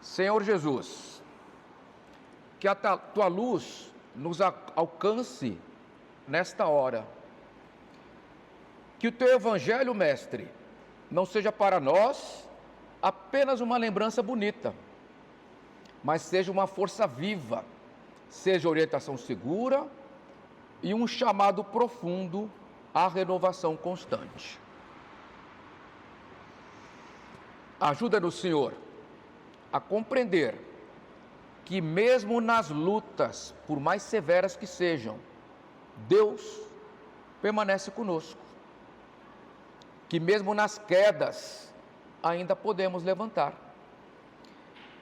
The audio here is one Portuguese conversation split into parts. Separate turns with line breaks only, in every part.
Senhor Jesus, que a tua luz nos alcance nesta hora. Que o teu evangelho, mestre, não seja para nós apenas uma lembrança bonita, mas seja uma força viva, seja orientação segura e um chamado profundo à renovação constante. Ajuda-nos, Senhor, a compreender que mesmo nas lutas, por mais severas que sejam, Deus permanece conosco. Que mesmo nas quedas, ainda podemos levantar.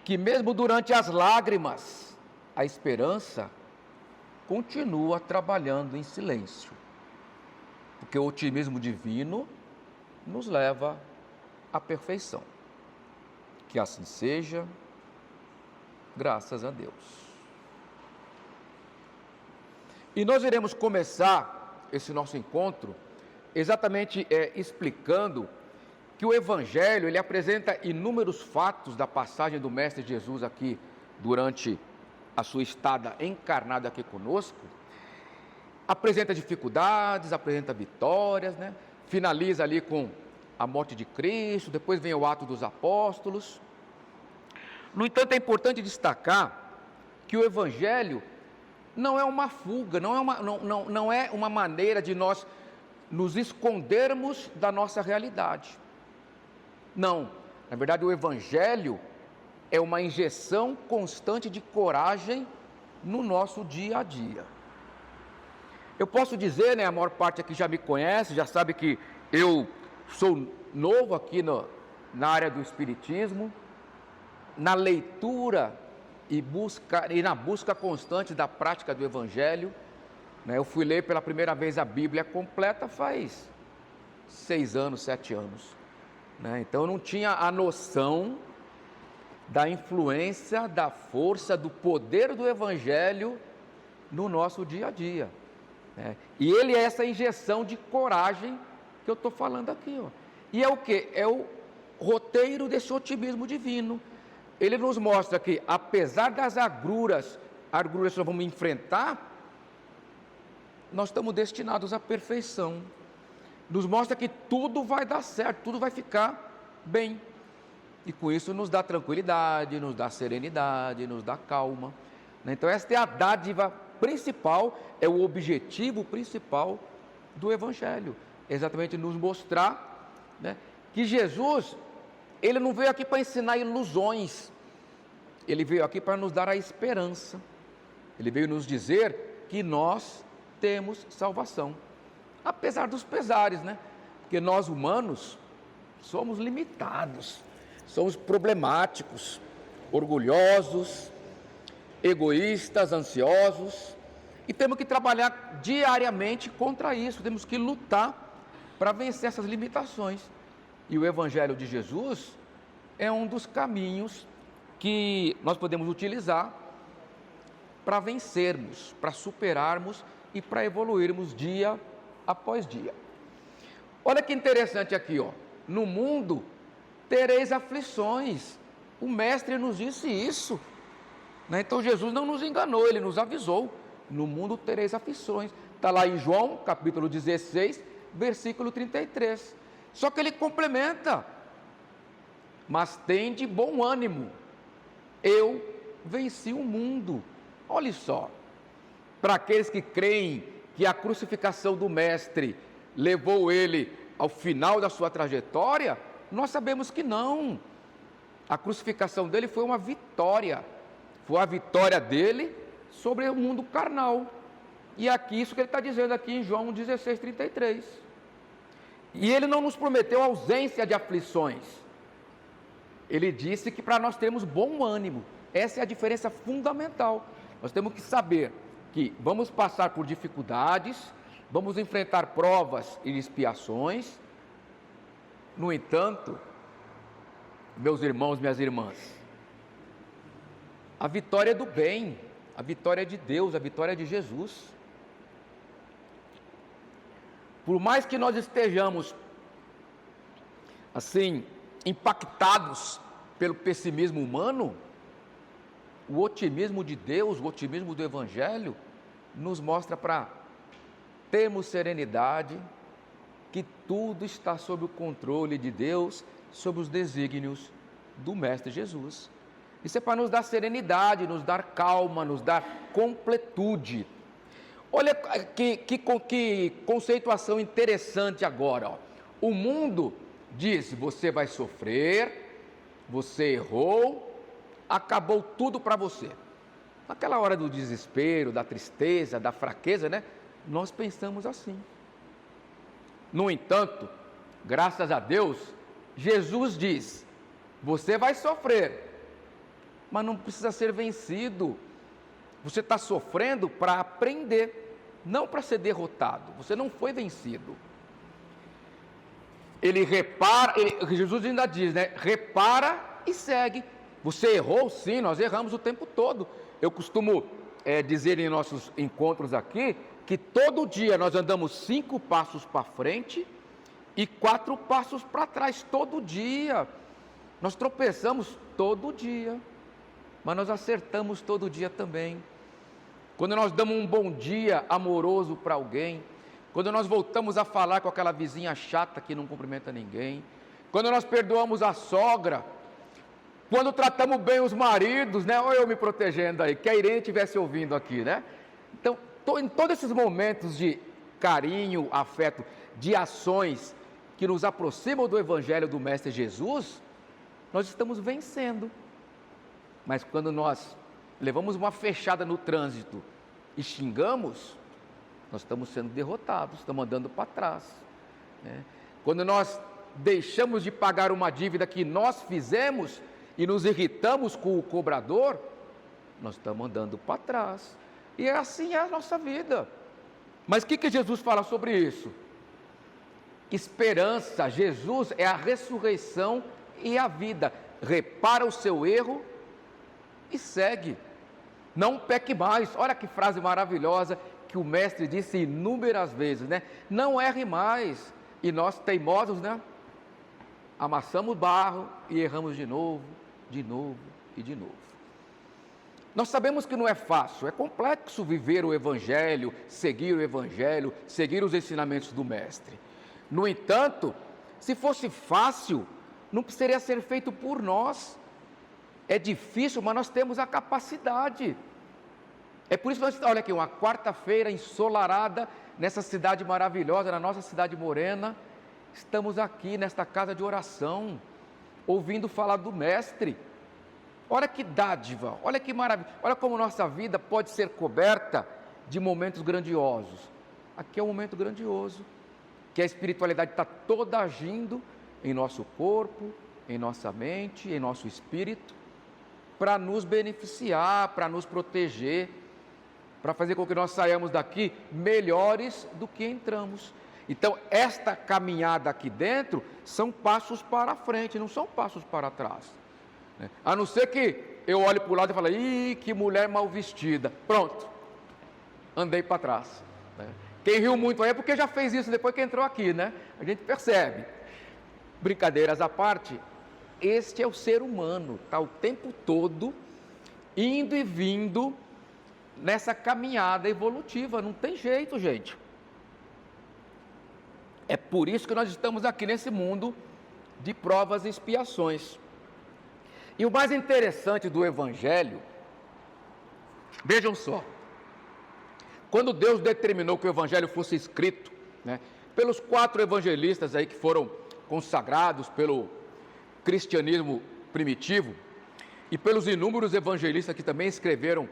Que mesmo durante as lágrimas, a esperança continua trabalhando em silêncio. Porque o otimismo divino nos leva à perfeição. Que assim seja, graças a Deus. E nós iremos começar esse nosso encontro exatamente explicando que o Evangelho, ele apresenta inúmeros fatos da passagem do Mestre Jesus aqui durante a sua estada encarnada aqui conosco. Apresenta dificuldades, apresenta vitórias, né? Finaliza ali com a morte de Cristo, depois vem o ato dos apóstolos. No entanto, é importante destacar que o Evangelho não é uma fuga, não é uma maneira de nós nos escondermos da nossa realidade. Não, na verdade o Evangelho é uma injeção constante de coragem no nosso dia a dia. Eu posso dizer, né, a maior parte aqui já me conhece, já sabe que eu sou novo aqui na área do Espiritismo, na leitura e na busca constante da prática do Evangelho. Eu fui ler pela primeira vez a Bíblia completa faz 6 anos, 7 anos. Então eu não tinha a noção da influência, da força, do poder do Evangelho no nosso dia a dia. E ele é essa injeção de coragem que eu estou falando aqui. E é o quê? É o roteiro desse otimismo divino. Ele nos mostra que, apesar das agruras que nós vamos enfrentar, nós estamos destinados à perfeição. Nos mostra que tudo vai dar certo, tudo vai ficar bem. E com isso nos dá tranquilidade, nos dá serenidade, nos dá calma. Então esta é a dádiva principal, é o objetivo principal do Evangelho. Exatamente nos mostrar, que Jesus, ele não veio aqui para ensinar ilusões. Ele veio aqui para nos dar a esperança. Ele veio nos dizer que nós temos salvação, apesar dos pesares, porque nós humanos somos limitados, somos problemáticos, orgulhosos, egoístas, ansiosos, e temos que trabalhar diariamente contra isso, temos que lutar para vencer essas limitações. E o Evangelho de Jesus é um dos caminhos que nós podemos utilizar para vencermos, para superarmos e para evoluirmos dia após dia. Olha que interessante aqui, no mundo tereis aflições. O Mestre nos disse isso, Então Jesus não nos enganou, ele nos avisou: no mundo tereis aflições. Está lá em João capítulo 16, versículo 33. Só que ele complementa: mas tende bom ânimo, eu venci o mundo. Olha só, para aqueles que creem que a crucificação do Mestre levou ele ao final da sua trajetória, nós sabemos que não. A crucificação dele foi uma vitória, foi a vitória dele sobre o mundo carnal. E aqui, isso que ele está dizendo aqui em João 16, 33. E ele não nos prometeu ausência de aflições. Ele disse que para nós termos bom ânimo. Essa é a diferença fundamental. Nós temos que saber que vamos passar por dificuldades, vamos enfrentar provas e expiações. No entanto, meus irmãos, minhas irmãs, a vitória é do bem, a vitória é de Deus, a vitória é de Jesus. Por mais que nós estejamos assim impactados pelo pessimismo humano, o otimismo de Deus, o otimismo do Evangelho, nos mostra para termos serenidade, que tudo está sob o controle de Deus, sob os desígnios do Mestre Jesus. Isso é para nos dar serenidade, nos dar calma, nos dar completude. Olha que conceituação interessante agora. Ó. O mundo diz: você vai sofrer, você errou, acabou tudo para você. Naquela hora do desespero, da tristeza, da fraqueza, né? Nós pensamos assim. No entanto, graças a Deus, Jesus diz: você vai sofrer, mas não precisa ser vencido. Você está sofrendo para aprender, não para ser derrotado. Você não foi vencido. Jesus ainda diz, né? Repara e segue. Você errou? Sim, nós erramos o tempo todo. Eu costumo dizer em nossos encontros aqui, que todo dia nós andamos 5 passos para frente e 4 passos para trás, todo dia. Nós tropeçamos todo dia, mas nós acertamos todo dia também. Quando nós damos um bom dia amoroso para alguém, quando nós voltamos a falar com aquela vizinha chata que não cumprimenta ninguém, quando nós perdoamos a sogra, quando tratamos bem os maridos, né? Olha eu me protegendo aí, que a Irene estivesse ouvindo aqui, né? Então, em todos esses momentos de carinho, afeto, de ações que nos aproximam do Evangelho do Mestre Jesus, nós estamos vencendo. Mas quando nós levamos uma fechada no trânsito e xingamos, nós estamos sendo derrotados, estamos andando para trás, né? Quando nós deixamos de pagar uma dívida que nós fizemos e nos irritamos com o cobrador, nós estamos andando para trás. E assim é a nossa vida. Mas o que Jesus fala sobre isso? Esperança. Jesus é a ressurreição e a vida. Repara o seu erro e segue. Não peque mais. Olha que frase maravilhosa que o mestre disse inúmeras vezes, né? Não erre mais. E nós teimosos, né? Amassamos barro e erramos de novo e de novo. Nós sabemos que não é fácil, é complexo viver o Evangelho, seguir os ensinamentos do Mestre. No entanto, se fosse fácil, não precisaria ser feito por nós. É difícil, mas nós temos a capacidade. É por isso que nós estamos, olha aqui, uma quarta-feira ensolarada, nessa cidade maravilhosa, na nossa cidade morena, estamos aqui nesta casa de oração, ouvindo falar do Mestre. Olha que dádiva, olha que maravilha, olha como nossa vida pode ser coberta de momentos grandiosos. Aqui é um momento grandioso, que a espiritualidade está toda agindo em nosso corpo, em nossa mente, em nosso espírito, para nos beneficiar, para nos proteger, para fazer com que nós saiamos daqui melhores do que entramos. Então, esta caminhada aqui dentro são passos para frente, não são passos para trás. A não ser que eu olhe para o lado e fale: ih, que mulher mal vestida. Pronto, andei para trás. Quem riu muito aí é porque já fez isso depois que entrou aqui, né? A gente percebe. Brincadeiras à parte, este é o ser humano, está o tempo todo indo e vindo nessa caminhada evolutiva, não tem jeito, gente. É por isso que nós estamos aqui nesse mundo de provas e expiações. E o mais interessante do Evangelho, vejam só, quando Deus determinou que o Evangelho fosse escrito, né, pelos 4 evangelistas aí que foram consagrados pelo cristianismo primitivo, e pelos inúmeros evangelistas que também escreveram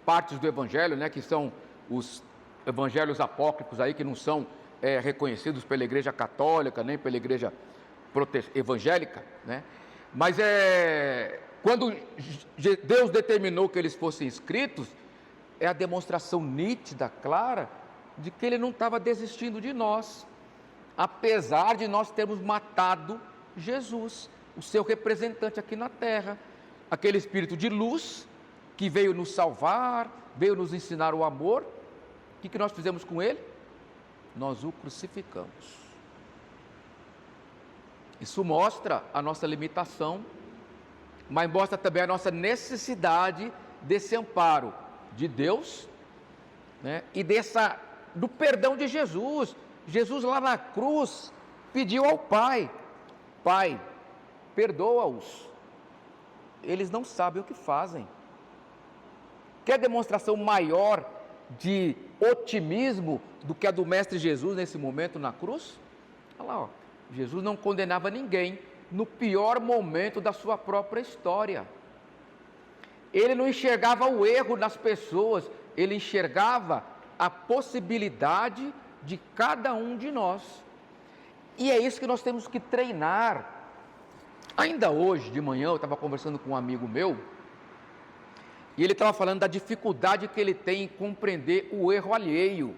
partes do Evangelho, né, que são os evangelhos apócrifos aí, que não são reconhecidos pela Igreja Católica, nem pela Igreja Evangélica, né? Mas quando Deus determinou que eles fossem escritos, é a demonstração nítida, clara, de que Ele não estava desistindo de nós, apesar de nós termos matado Jesus, o seu representante aqui na terra, aquele Espírito de luz que veio nos salvar, veio nos ensinar o amor. O que nós fizemos com Ele? Nós o crucificamos. Isso mostra a nossa limitação, mas mostra também a nossa necessidade desse amparo de Deus, né, e do perdão de Jesus. Jesus lá na cruz pediu ao Pai: Pai, perdoa-os, eles não sabem o que fazem. Quer demonstração maior de otimismo do que a do Mestre Jesus nesse momento na cruz? Olha lá, ó. Jesus não condenava ninguém no pior momento da sua própria história. Ele não enxergava o erro nas pessoas, ele enxergava a possibilidade de cada um de nós. E é isso que nós temos que treinar. Ainda hoje de manhã eu estava conversando com um amigo meu, e ele estava falando da dificuldade que ele tem em compreender o erro alheio.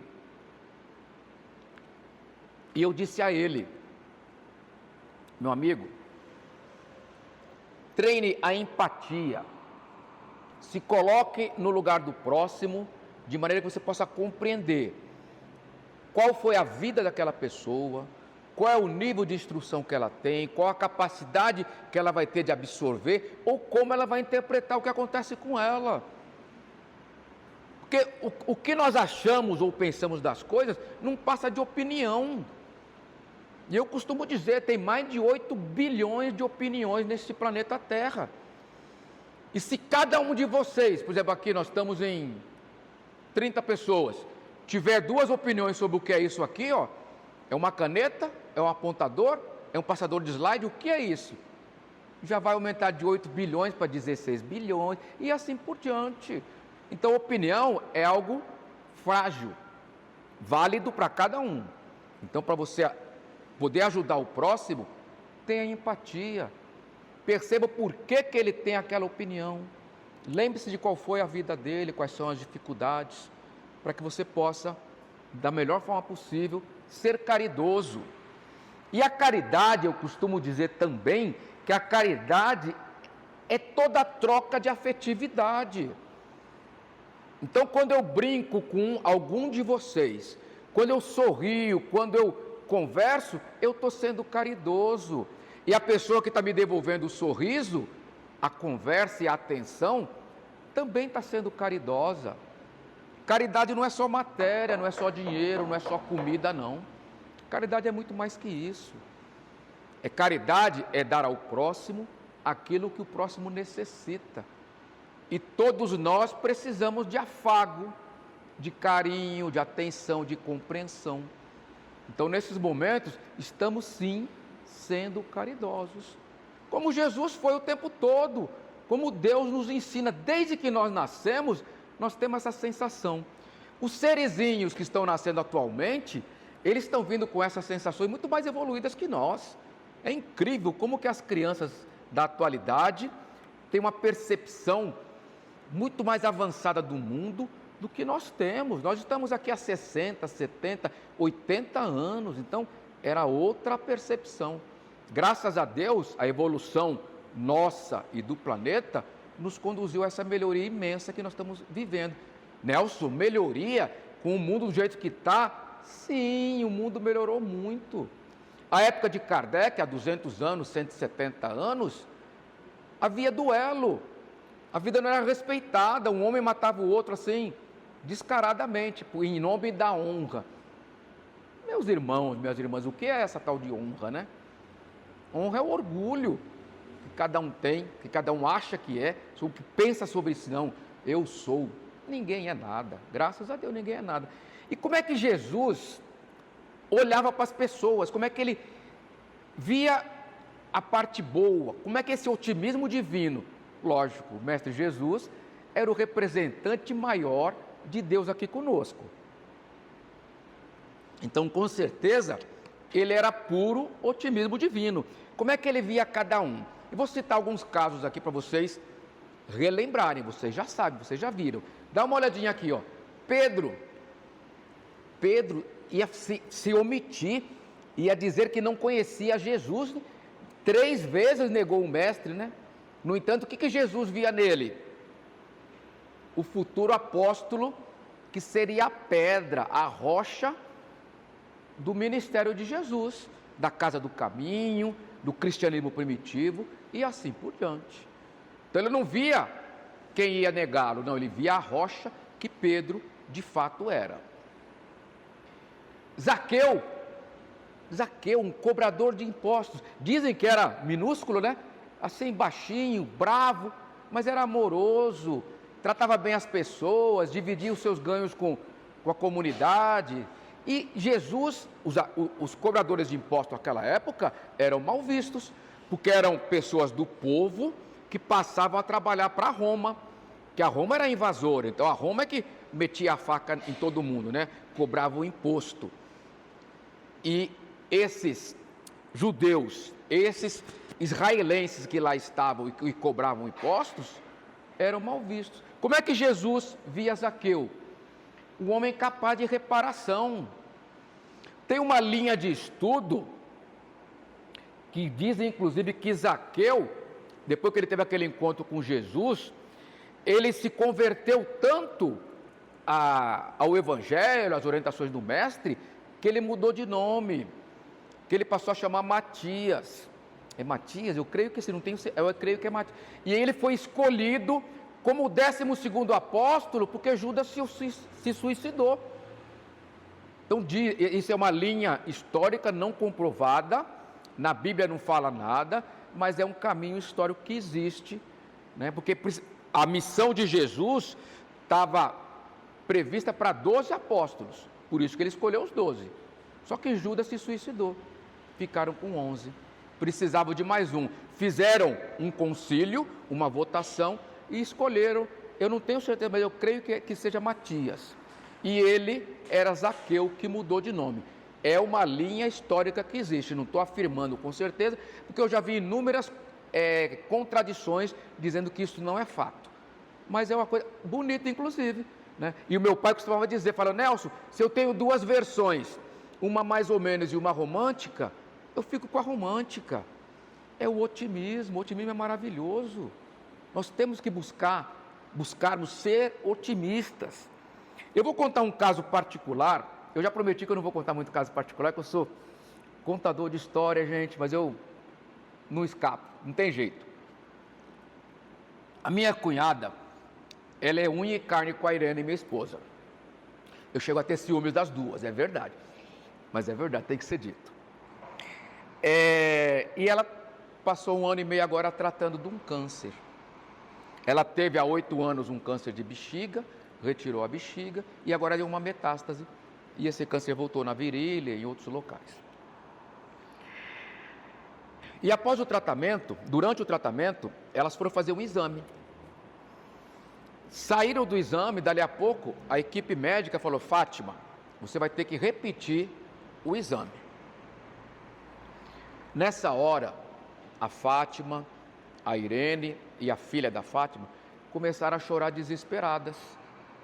E eu disse a ele: meu amigo, treine a empatia, se coloque no lugar do próximo, de maneira que você possa compreender qual foi a vida daquela pessoa, qual é o nível de instrução que ela tem, qual a capacidade que ela vai ter de absorver, ou como ela vai interpretar o que acontece com ela. Porque o que nós achamos ou pensamos das coisas não passa de opinião. E eu costumo dizer, tem mais de 8 bilhões de opiniões nesse planeta Terra. E se cada um de vocês, por exemplo, aqui nós estamos em 30 pessoas, tiver 2 opiniões sobre o que é isso aqui, ó, é uma caneta, é um apontador, é um passador de slide, o que é isso? Já vai aumentar de 8 bilhões para 16 bilhões e assim por diante. Então, opinião é algo frágil, válido para cada um. Então, para você poder ajudar o próximo, tenha empatia, perceba por que ele tem aquela opinião, lembre-se de qual foi a vida dele, quais são as dificuldades, para que você possa, da melhor forma possível, ser caridoso. E a caridade, eu costumo dizer também, que a caridade é toda a troca de afetividade. Então, quando eu brinco com algum de vocês, quando eu sorrio, quando eu converso, eu estou sendo caridoso. E a pessoa que está me devolvendo o sorriso, a conversa e a atenção, também está sendo caridosa. Caridade não é só matéria, não é só dinheiro, não é só comida, não. Caridade é muito mais que isso. Caridade é dar ao próximo aquilo que o próximo necessita. E todos nós precisamos de afago, de carinho, de atenção, de compreensão. Então, nesses momentos, estamos sim sendo caridosos, como Jesus foi o tempo todo, como Deus nos ensina, desde que nós nascemos, nós temos essa sensação. Os serizinhos que estão nascendo atualmente, eles estão vindo com essas sensações muito mais evoluídas que nós. É incrível como que as crianças da atualidade têm uma percepção muito mais avançada do mundo do que nós temos. Nós estamos aqui há 60, 70, 80 anos, então era outra percepção. Graças a Deus, a evolução nossa e do planeta nos conduziu a essa melhoria imensa que nós estamos vivendo. Nelson, melhoria com o mundo do jeito que está? Sim, o mundo melhorou muito. A época de Kardec, há 200 anos, 170 anos, havia duelo. A vida não era respeitada, um homem matava o outro assim, descaradamente, em nome da honra. Meus irmãos, minhas irmãs, o que é essa tal de honra, né? Honra é o orgulho que cada um tem, que cada um acha que é, o que pensa sobre isso. Não, eu sou, ninguém é nada, graças a Deus ninguém é nada. E como é que Jesus olhava para as pessoas, como é que ele via a parte boa, como é que esse otimismo divino, lógico, o Mestre Jesus era o representante maior de Deus aqui conosco. Então, com certeza, ele era puro otimismo divino. Como é que ele via cada um? E vou citar alguns casos aqui para vocês relembrarem, vocês já sabem, vocês já viram. Dá uma olhadinha aqui, ó. Pedro ia se omitir, ia dizer que não conhecia Jesus, 3 vezes negou o mestre, né? No entanto, o que Jesus via nele? O futuro apóstolo, que seria a pedra, a rocha do ministério de Jesus, da casa do caminho, do cristianismo primitivo e assim por diante. Então ele não via quem ia negá-lo? Não, ele via a rocha que Pedro de fato era. Zaqueu, um cobrador de impostos. Dizem que era minúsculo, né? Assim, baixinho, bravo, mas era amoroso, tratava bem as pessoas, dividia os seus ganhos com a comunidade. E Jesus, os cobradores de impostos naquela época eram mal vistos, porque eram pessoas do povo que passavam a trabalhar para Roma, que a Roma era invasora, então a Roma é que metia a faca em todo mundo, né? Cobrava o imposto. E esses judeus, esses israelenses que lá estavam e cobravam impostos, eram mal vistos. Como é que Jesus via Zaqueu? Um homem capaz de reparação. Tem uma linha de estudo que diz, inclusive, que Zaqueu, depois que ele teve aquele encontro com Jesus, ele se converteu tanto ao Evangelho, às orientações do Mestre, que ele mudou de nome, que ele passou a chamar Matias. É Matias? Eu creio que se não tem, eu creio que é Matias. E ele foi escolhido como o 12º apóstolo, porque Judas se suicidou. Então, isso é uma linha histórica não comprovada, na Bíblia não fala nada, mas é um caminho histórico que existe, né? Porque a missão de Jesus estava prevista para 12 apóstolos, por isso que ele escolheu os 12. Só que Judas se suicidou, ficaram com 11. Precisavam de mais um. Fizeram um concílio, uma votação e escolheram, eu não tenho certeza, mas eu creio que seja Matias. E ele era Zaqueu, que mudou de nome. É uma linha histórica que existe, não estou afirmando com certeza, porque eu já vi inúmeras contradições dizendo que isso não é fato. Mas é uma coisa bonita, inclusive, né? E o meu pai costumava dizer, Nelson, se eu tenho duas versões, uma mais ou menos e uma romântica, eu fico com a romântica. É o otimismo é maravilhoso. Nós temos que buscarmos ser otimistas. Eu vou contar um caso particular. Eu já prometi que eu não vou contar muito caso particular, porque eu sou contador de história, gente, mas eu não escapo, não tem jeito. A minha cunhada, ela é unha e carne com a Irene, minha esposa. Eu chego a ter ciúmes das duas, é verdade. Mas é verdade, tem que ser dito. E ela passou 1 ano e meio agora tratando de um câncer. Ela teve há 8 anos um câncer de bexiga, retirou a bexiga e agora deu uma metástase. E esse câncer voltou na virilha e em outros locais. E após o tratamento, durante o tratamento, elas foram fazer um exame. Saíram do exame, dali a pouco, a equipe médica falou, Fátima, você vai ter que repetir o exame. Nessa hora, a Fátima, a Irene e a filha da Fátima começaram a chorar desesperadas,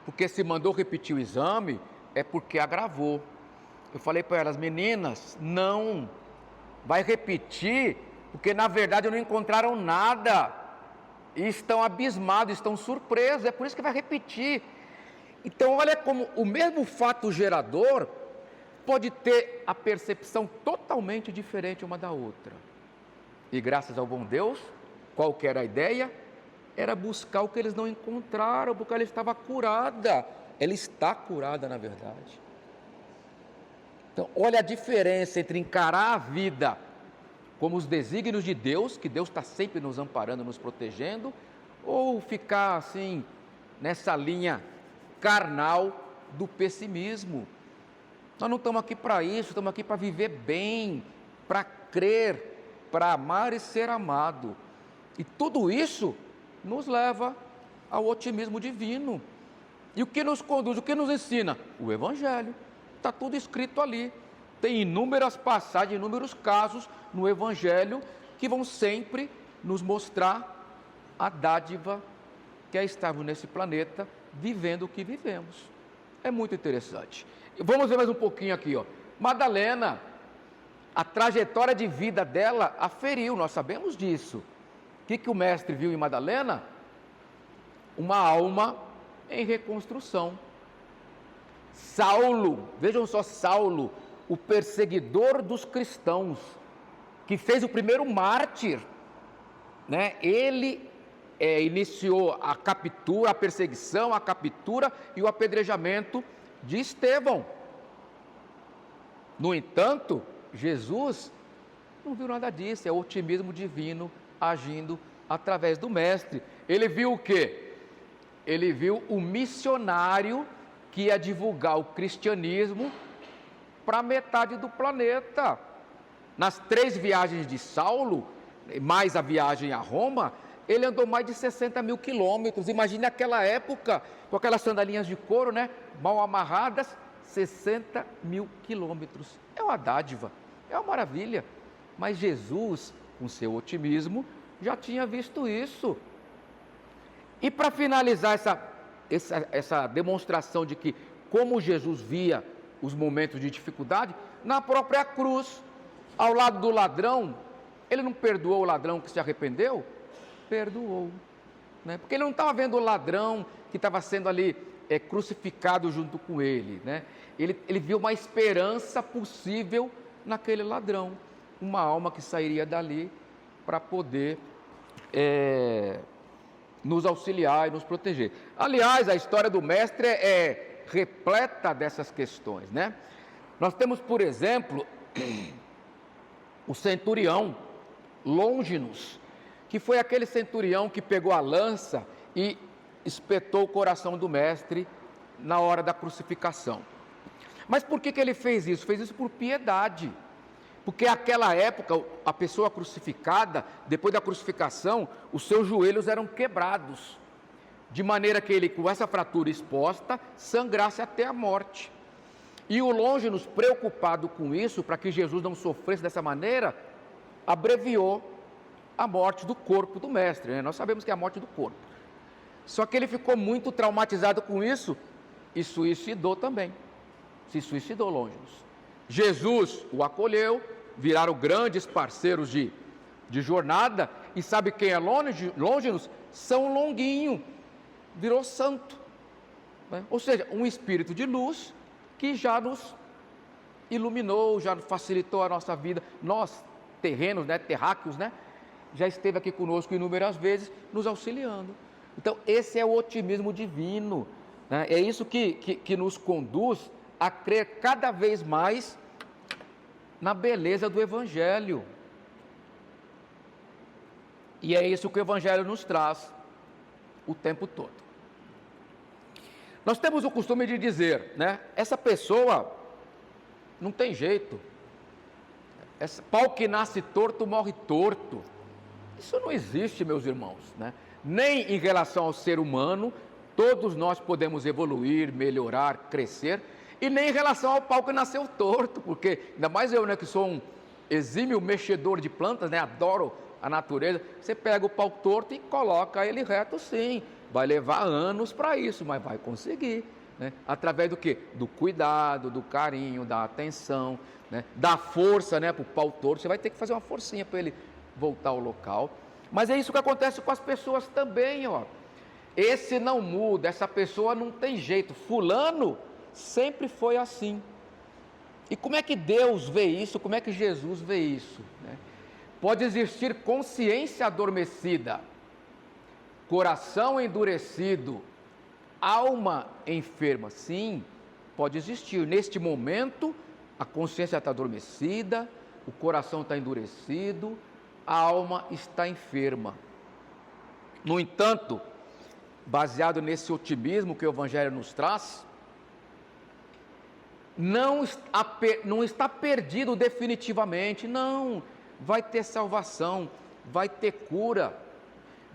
porque se mandou repetir o exame é porque agravou. Eu falei para elas, meninas, não, vai repetir, porque na verdade não encontraram nada, e estão abismados, estão surpresos, é por isso que vai repetir. Então olha como o mesmo fato gerador pode ter a percepção totalmente diferente uma da outra. E graças ao bom Deus, qual que era a ideia? Era buscar o que eles não encontraram, porque ela estava curada. Ela está curada, na verdade. Então, olha a diferença entre encarar a vida como os desígnios de Deus, que Deus está sempre nos amparando, nos protegendo, ou ficar assim, nessa linha carnal do pessimismo. Nós não estamos aqui para isso, estamos aqui para viver bem, para crer, para amar e ser amado. E tudo isso nos leva ao otimismo divino. E o que nos conduz, o que nos ensina? O Evangelho. Está tudo escrito ali. Tem inúmeras passagens, inúmeros casos no Evangelho que vão sempre nos mostrar a dádiva que é estarmos nesse planeta vivendo o que vivemos. É muito interessante. Vamos ver mais um pouquinho aqui, ó. Madalena, a trajetória de vida dela aferiu, nós sabemos disso. O que o mestre viu em Madalena? Uma alma em reconstrução. Saulo, vejam só, Saulo, o perseguidor dos cristãos, que fez o primeiro mártir, né? Ele iniciou a captura, a perseguição, a captura e o apedrejamento de Estevão. No entanto, Jesus não viu nada disso, é o otimismo divino agindo através do mestre. Ele viu o quê? Ele viu o missionário que ia divulgar o cristianismo para metade do planeta. Nas 3 viagens de Saulo, mais a viagem a Roma, ele andou mais de 60 mil quilômetros. Imagine aquela época, com aquelas sandalinhas de couro, né, mal amarradas, 60 mil quilômetros. É uma dádiva, é uma maravilha. Mas Jesus, com seu otimismo, já tinha visto isso. E para finalizar essa demonstração de que como Jesus via os momentos de dificuldade, na própria cruz, ao lado do ladrão, ele não perdoou o ladrão que se arrependeu? Perdoou, né? Porque ele não estava vendo o ladrão que estava sendo ali crucificado junto com ele, né? Ele viu uma esperança possível naquele ladrão, uma alma que sairia dali para poder nos auxiliar e nos proteger. Aliás, a história do mestre é repleta dessas questões, né? Nós temos, por exemplo, o centurião Longinus, que foi aquele centurião que pegou a lança e espetou o coração do mestre na hora da crucificação. Mas por que ele fez isso? Fez isso por piedade. Porque naquela época, a pessoa crucificada, depois da crucificação, os seus joelhos eram quebrados, de maneira que ele, com essa fratura exposta, sangrasse até a morte. E o Longinus, preocupado com isso, para que Jesus não sofresse dessa maneira, abreviou a morte do corpo do mestre, né? Nós sabemos que é a morte do corpo. Só que ele ficou muito traumatizado com isso e suicidou também. Se suicidou, Longinus. Jesus o acolheu, viraram grandes parceiros de jornada, e sabe quem é Longinus? São Longuinho, virou santo, né? Ou seja, um espírito de luz que já nos iluminou, já facilitou a nossa vida. Nós, terrenos, né, terráqueos, né, já esteve aqui conosco inúmeras vezes, nos auxiliando. Então, esse é o otimismo divino, né? É isso que nos conduz a crer cada vez mais na beleza do Evangelho. E é isso que o Evangelho nos traz o tempo todo. Nós temos o costume de dizer, né, essa pessoa não tem jeito, pau que nasce torto morre torto. Isso não existe, meus irmãos, né? Nem em relação ao ser humano, todos nós podemos evoluir, melhorar, crescer, e nem em relação ao pau que nasceu torto, porque ainda mais eu, né, que sou um exímio mexedor de plantas, né, adoro a natureza. Você pega o pau torto e coloca ele reto, sim, vai levar anos para isso, mas vai conseguir, né? Através do quê? Do cuidado, do carinho, da atenção, né? Da força, né, para o pau torto. Você vai ter que fazer uma forcinha para ele voltar ao local. Mas é isso que acontece com as pessoas também, ó. Esse não muda, essa pessoa não tem jeito. Fulano sempre foi assim. E como é que Deus vê isso? Como é que Jesus vê isso, né? Pode existir consciência adormecida, coração endurecido, alma enferma. Sim, pode existir. Neste momento, a consciência está adormecida, o coração está endurecido, a alma está enferma. No entanto, baseado nesse otimismo que o Evangelho nos traz, não está perdido definitivamente, não, vai ter salvação, vai ter cura.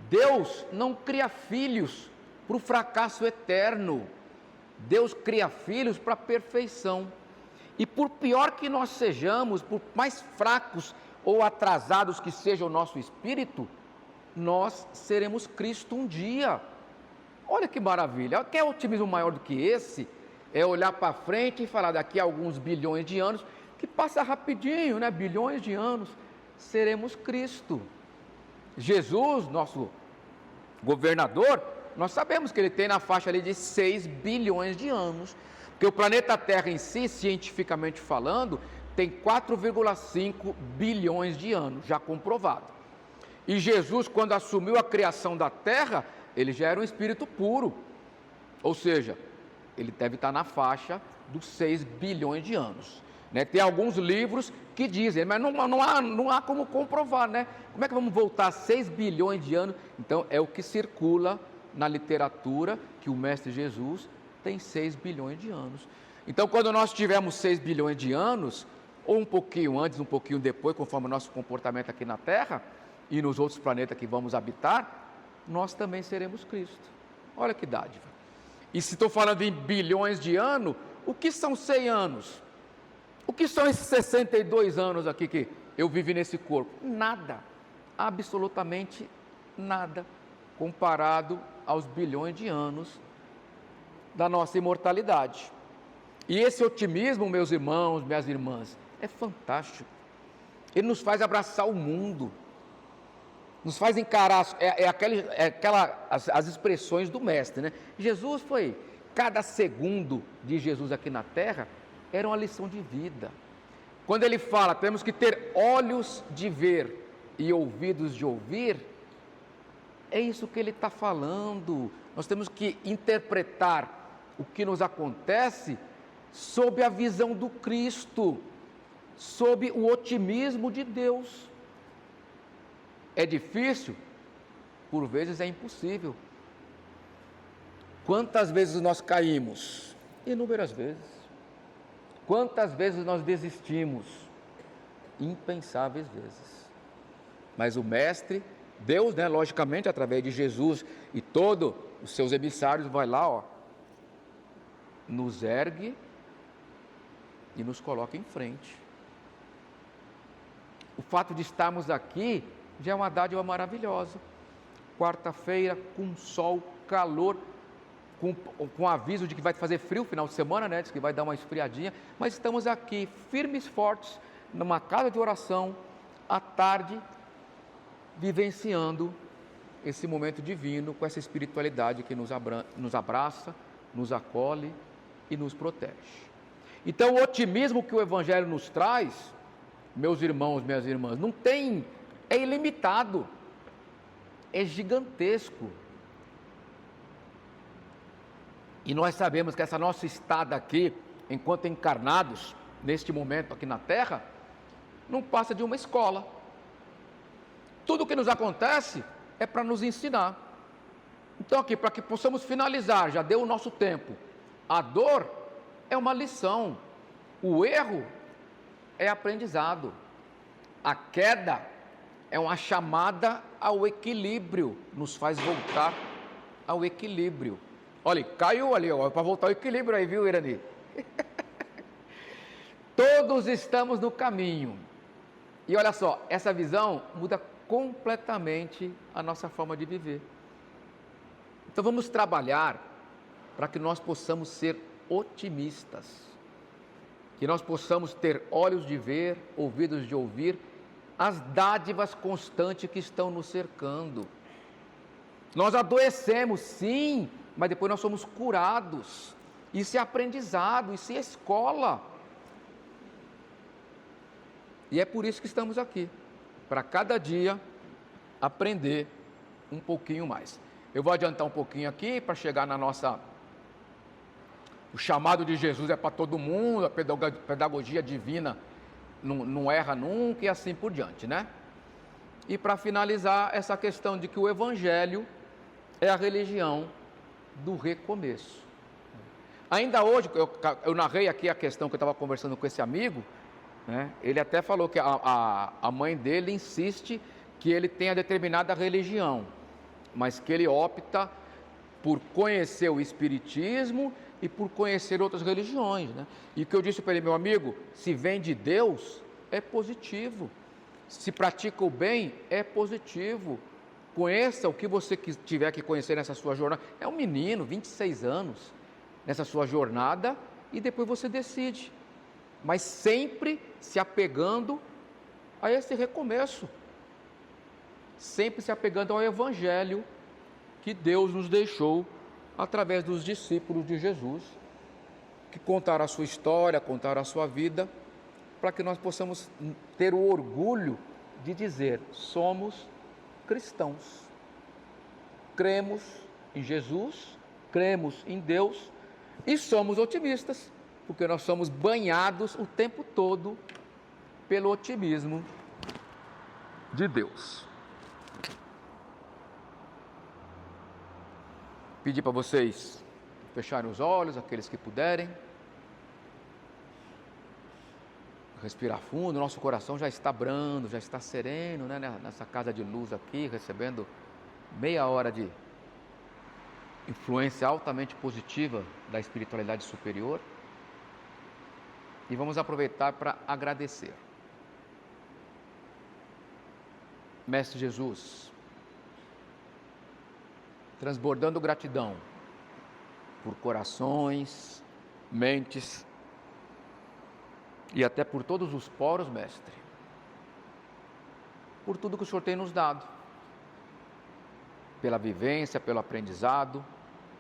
Deus não cria filhos para o fracasso eterno, Deus cria filhos para a perfeição. E por pior que nós sejamos, por mais fracos ou atrasados que seja o nosso espírito, nós seremos Cristo um dia. Olha que maravilha, quer otimismo maior do que esse? É olhar para frente e falar daqui a alguns bilhões de anos, que passa rapidinho, né? Bilhões de anos, seremos Cristo. Jesus, nosso governador, nós sabemos que ele tem na faixa ali de 6 bilhões de anos, porque o planeta Terra em si, cientificamente falando, tem 4,5 bilhões de anos, já comprovado. E Jesus, quando assumiu a criação da terra, ele já era um espírito puro. Ou seja, ele deve estar na faixa dos 6 bilhões de anos. Né? Tem alguns livros que dizem, mas não há como comprovar, né? Como é que vamos voltar a 6 bilhões de anos? Então, é o que circula na literatura, que o Mestre Jesus tem 6 bilhões de anos. Então, quando nós tivermos 6 bilhões de anos, ou um pouquinho antes, um pouquinho depois, conforme o nosso comportamento aqui na Terra, e nos outros planetas que vamos habitar, nós também seremos Cristo. Olha que dádiva. E se estou falando em bilhões de anos, o que são 100 anos? O que são esses 62 anos aqui que eu vivi nesse corpo? Nada, absolutamente nada, comparado aos bilhões de anos da nossa imortalidade. E esse otimismo, meus irmãos, minhas irmãs, é fantástico. Ele nos faz abraçar o mundo, nos faz encarar, as expressões do Mestre, né? Jesus foi, cada segundo de Jesus aqui na Terra, era uma lição de vida. Quando ele fala, temos que ter olhos de ver e ouvidos de ouvir, é isso que ele está falando. Nós temos que interpretar o que nos acontece sob a visão do Cristo, sob o otimismo de Deus. É difícil? Por vezes é impossível. Quantas vezes nós caímos? Inúmeras vezes. Quantas vezes nós desistimos? Impensáveis vezes. Mas o Mestre, Deus, né, logicamente, através de Jesus e todos os seus emissários, vai lá, nos ergue e nos coloca em frente. O fato de estarmos aqui já é uma dádiva maravilhosa. Quarta-feira, com sol, calor, com aviso de que vai fazer frio no final de semana, né? Diz que vai dar uma esfriadinha, mas estamos aqui, firmes e fortes, numa casa de oração, à tarde, vivenciando esse momento divino, com essa espiritualidade que nos abraça, nos acolhe e nos protege. Então, o otimismo que o Evangelho nos traz, meus irmãos, minhas irmãs, é ilimitado, é gigantesco. E nós sabemos que essa nossa estada aqui, enquanto encarnados, neste momento aqui na Terra, não passa de uma escola. Tudo o que nos acontece é para nos ensinar. Então aqui, para que possamos finalizar, já deu o nosso tempo. A dor é uma lição, o erro é aprendizado, a queda é uma chamada ao equilíbrio, nos faz voltar ao equilíbrio. Olha, caiu ali, para voltar ao equilíbrio aí, viu, Irani? Todos estamos no caminho. E olha só, essa visão muda completamente a nossa forma de viver. Então vamos trabalhar para que nós possamos ser otimistas, que nós possamos ter olhos de ver, ouvidos de ouvir, as dádivas constantes que estão nos cercando. Nós adoecemos, sim, mas depois nós somos curados. Isso é aprendizado, isso é escola. E é por isso que estamos aqui, para cada dia aprender um pouquinho mais. Eu vou adiantar um pouquinho aqui para chegar na nossa... O chamado de Jesus é para todo mundo, a pedagogia divina não erra nunca e assim por diante, né? E para finalizar, essa questão de que o Evangelho é a religião do recomeço. Ainda hoje, eu narrei aqui a questão que eu estava conversando com esse amigo, né? Ele até falou que a mãe dele insiste que ele tenha determinada religião, mas que ele opta por conhecer o Espiritismo e por conhecer outras religiões, né? E o que eu disse para ele, meu amigo, se vem de Deus, é positivo. Se pratica o bem, é positivo. Conheça o que você tiver que conhecer nessa sua jornada. É um menino, 26 anos, nessa sua jornada, e depois você decide. Mas sempre se apegando a esse recomeço. Sempre se apegando ao Evangelho que Deus nos deixou através dos discípulos de Jesus, que contaram a sua história, contaram a sua vida, para que nós possamos ter o orgulho de dizer, somos cristãos. Cremos em Jesus, cremos em Deus e somos otimistas, porque nós somos banhados o tempo todo pelo otimismo de Deus. Pedir para vocês fecharem os olhos, aqueles que puderem. Respirar fundo, nosso coração já está brando, já está sereno, né? Nessa casa de luz aqui, recebendo meia hora de influência altamente positiva da espiritualidade superior. E vamos aproveitar para agradecer. Mestre Jesus, transbordando gratidão por corações, mentes e até por todos os poros, Mestre, por tudo que o Senhor tem nos dado, pela vivência, pelo aprendizado,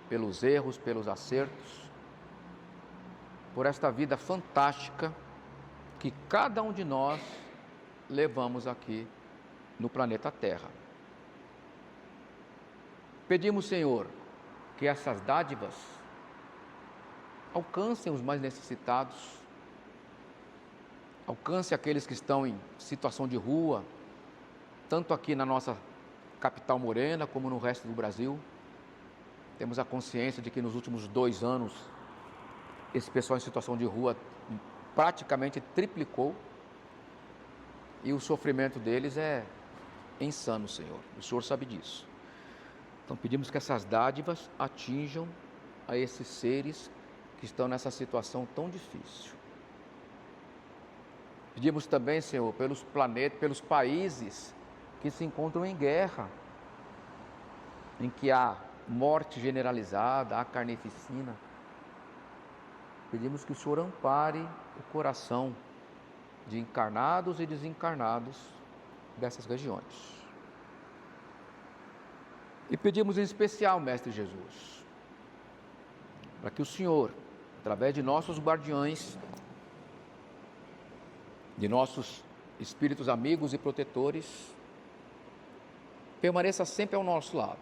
pelos erros, pelos acertos, por esta vida fantástica que cada um de nós levamos aqui no planeta Terra. Pedimos, Senhor, que essas dádivas alcancem os mais necessitados, alcance aqueles que estão em situação de rua, tanto aqui na nossa capital morena como no resto do Brasil. Temos a consciência de que nos últimos 2 anos esse pessoal em situação de rua praticamente triplicou e o sofrimento deles é insano, Senhor. O Senhor sabe disso. Então pedimos que essas dádivas atinjam a esses seres que estão nessa situação tão difícil. Pedimos também, Senhor, pelos planetas, pelos países que se encontram em guerra, em que há morte generalizada, há carnificina. Pedimos que o Senhor ampare o coração de encarnados e desencarnados dessas regiões. E pedimos em especial, Mestre Jesus, para que o Senhor, através de nossos guardiões, de nossos espíritos amigos e protetores, permaneça sempre ao nosso lado,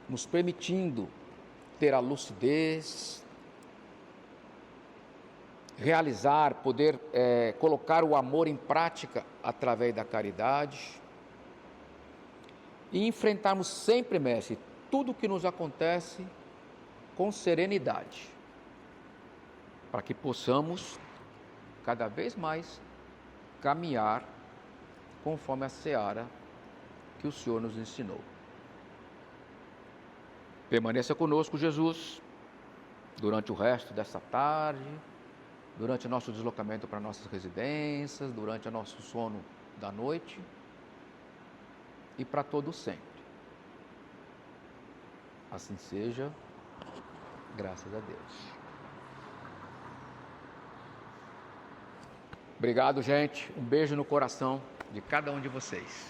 nos permitindo ter a lucidez, realizar, poder colocar o amor em prática através da caridade e enfrentarmos sempre, Mestre, tudo o que nos acontece com serenidade, para que possamos cada vez mais caminhar conforme a seara que o Senhor nos ensinou. Permaneça conosco, Jesus, durante o resto dessa tarde, durante o nosso deslocamento para nossas residências, durante o nosso sono da noite e para todo sempre. Assim seja, graças a Deus. Obrigado, gente. Um beijo no coração de cada um de vocês.